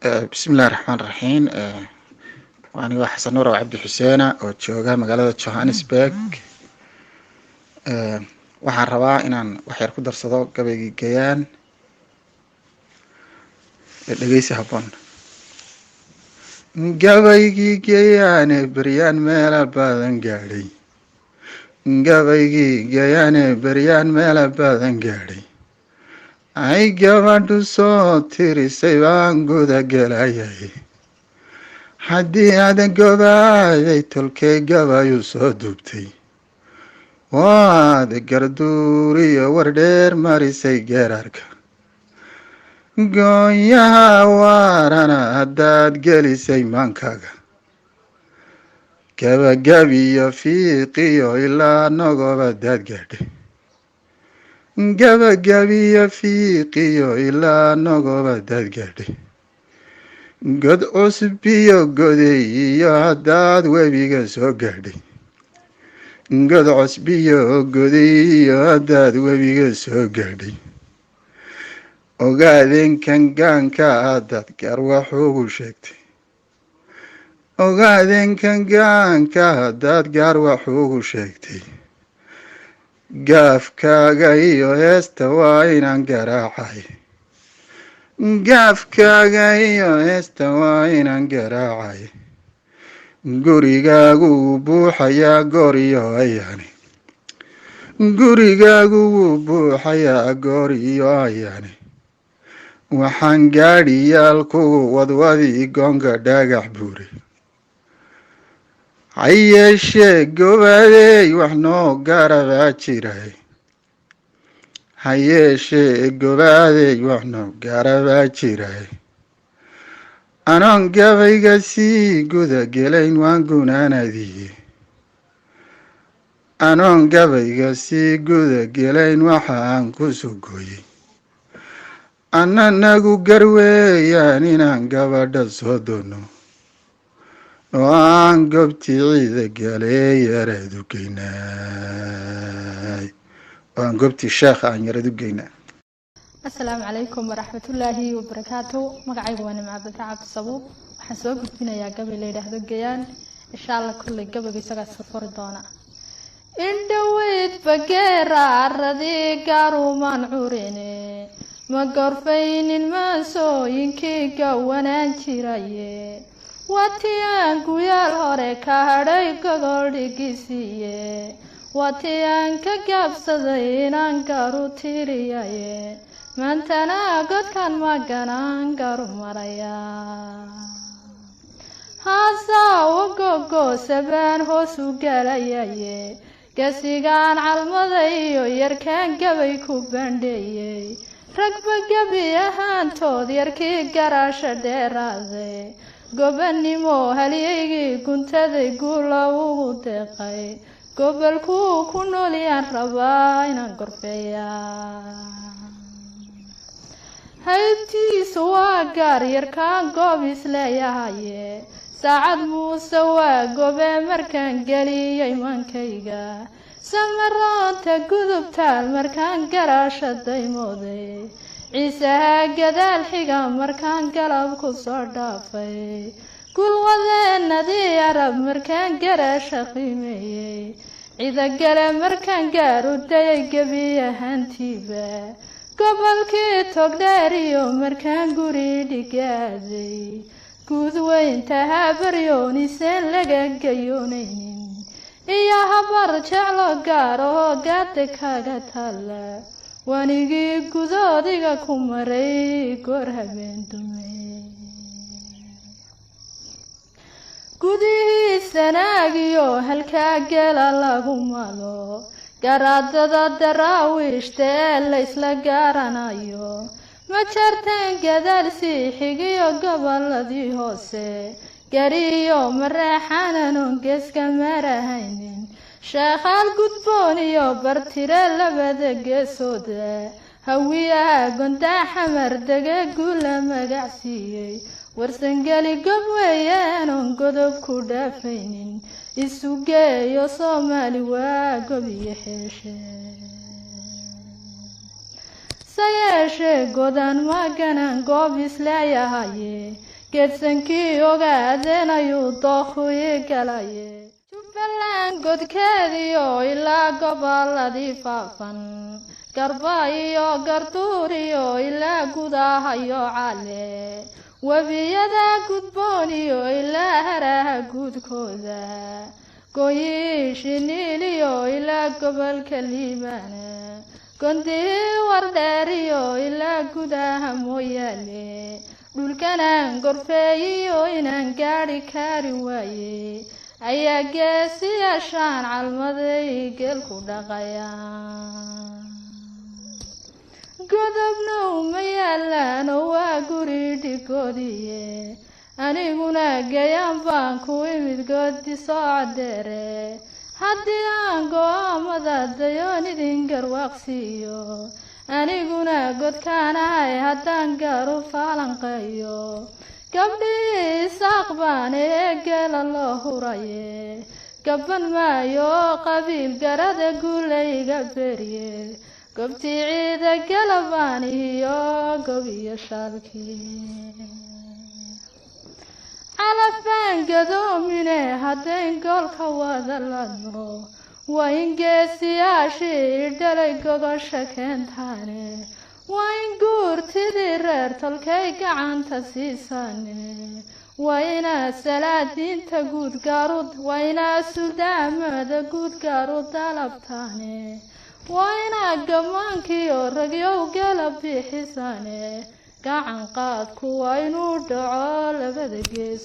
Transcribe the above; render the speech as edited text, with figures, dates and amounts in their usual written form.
بسم الله الرحمن الرحيم وأنا حسن نور وعبد الحسين وجوجا مقالة جوهانسبرغ waxaan rabaa inaan wax yar ku darsado gabaygii gayaan dhegeysi habboon. Gabaygii gayaane beryaan meela badan gaadhay, gabaygii gayaane beryaan meela badan gaadhay, ay gabadhu soo tirisay baan guda gelayay, haddii aadan gobaaday tolkay gabayu soo duubtay, waad garduuriyo wardheer marisay geerarka, goonyaha waarana haddaad gelisay maankaaga, gabagabiyo fiiqiyo ilaa nogoba daad gaadhay, gabagabiyo fiiqiyo ilaa nogoba daad gaadhay, god cusbiyo goday iyo haddaad webiga soo gaadhay, god cusbiyo goday iyo haddaad webiga soo gaadhay, ogaadeenkan gaanka haddaad gaar wax ugu sheegtay, ogaadeenkan gaanka haddaad gaar wax ugu sheegtay, gaafkaaga iyo heesta waa inaan garaacay, gaafkaaga iyo heesta waa inaan garaacay, gurigaagu wuu buuxayaa goor iyo ayaane, gurigaagu wuu buuxayaa goor iyo ayaane, waxaan gaadhiyaal kugu wadwadii goonka dhagax buure, ha yeeshee gobaadeey wax noo gaarabaa jiray, ha yeeshee gobaadeey wax noo gaarabaa jiray, anoon gabayga sii guda gelayn waan gunaanadiye, anoon gabayga sii guda gelayn waxa aan ku soo gooyey, annanagu garweeyaan inaan gabadha soo doono oo aan goobtii ciida galee yaraad u geynay, oo aan goobtii sheekha aan yaraad u geynaa. السلام عليكم ورحمة الله وبركاته. مقعي وانا مع بتاع الصبوب وحسوق فينا يا قبل ليلة هذا الجيان إن شاء الله كل قبل يسقى السفر دونا. إن دويت فقير عرضي قارو منعوريني ما قرفين الماسو ينكي قوانا انشيراي واتيان قويال هوريكا هاريكا غوري قيسيي واتيان كقابسدين انقارو تيرياي maantana godkan maganaan garu maraya haasaa ugogo sabaan hoos u galayaye gasigaan calmada iyo yarkaan gabay ku bandheeyey ragba gabi ahaantood yarkii garaasha dheeraaday gobannimo halyaygii guntaday guula ugu deeqay gobolkuu ku noolyaan rabaa inaan gorfeeyaa haybtiisu waa gaar yarkaan goob isleeyahaye saacad muuse waa gobe markaan geliyey maankayga samaroonta gudubtaal markaan garaasha daymooday ciisaha gadaal xiga markaan galab ku soo dhaafay gulwadeenadii arab markaan garaasha qiimeeyey cidagale markaan gaar u dayay gebi ahaantiiba gobolkii togdheeriyo markaan guri dhigaaday guud weynta habaryoonisan laga gayoonaynin iyo habar jeclo gaar oo gaada kaga taalla wanigii gudoodiga ku maray goor habeen dume gudihii sanaagiyo halkaa gela lagu malo garaadada daraawiishta ee la isla gaaranayo ma jartaan gadaal sii xigiyo goboladii hoose gariyo mareexananon geeska marahaynin sheekhaal gudboon iyo bartire labada geesooda hawiyaha gondaa xamar dege guula magacsiiyey warsangeli gob weeyaanon godob ku dhaafaynin isu geeyo soomaali waa gob iyo xeeshe sayeeshee godan maganan goob isleeyahaye geedsankii ogaadeen ayuu dookhii galaye jubbaland godkeediyo ilaa gobolladii faafan garba iyo garduur iyo ilaa gudahayo cale webiyada gudboon iyo ilaa haraha guudkooda gooyi shiniil iyo ilaa gobolka liibaana gondii wardheer iyo ilaa gudaha mooyaane dhulkanaan gorfeeyiyo inaan gaadhi kari waaye ayaa geesiyaashaan calmaday geelku dhaqayaan godobna uma yaalaano waa guri dhigoodiye aniguna gayaan baan ku imid goodi soo cadeere haddii aan go-aamada dayoon idin garwaaqsiiyo aniguna godkaanahay haddaan gaaru faalanqeeyo gabdhii isaaq baan ee geela loo huraye gabban maayo qabiil garada guulayga beriye gobtii ciida galabaan iyo gobiyo shaalkii calafbaan gadoomine haddayn goolka wada ladno waa in geesiyaashii dhalay gogosha keentaane waa in guurtidii reer tolkay gacanta siisaane waa inaa salaadiinta guud gaarud waa inaa sudaamada guud gaarud dalabtaane waa inaa gammaankiyo ragyow gala bixisaane gacan qaadku waa inuu dhaco labada gees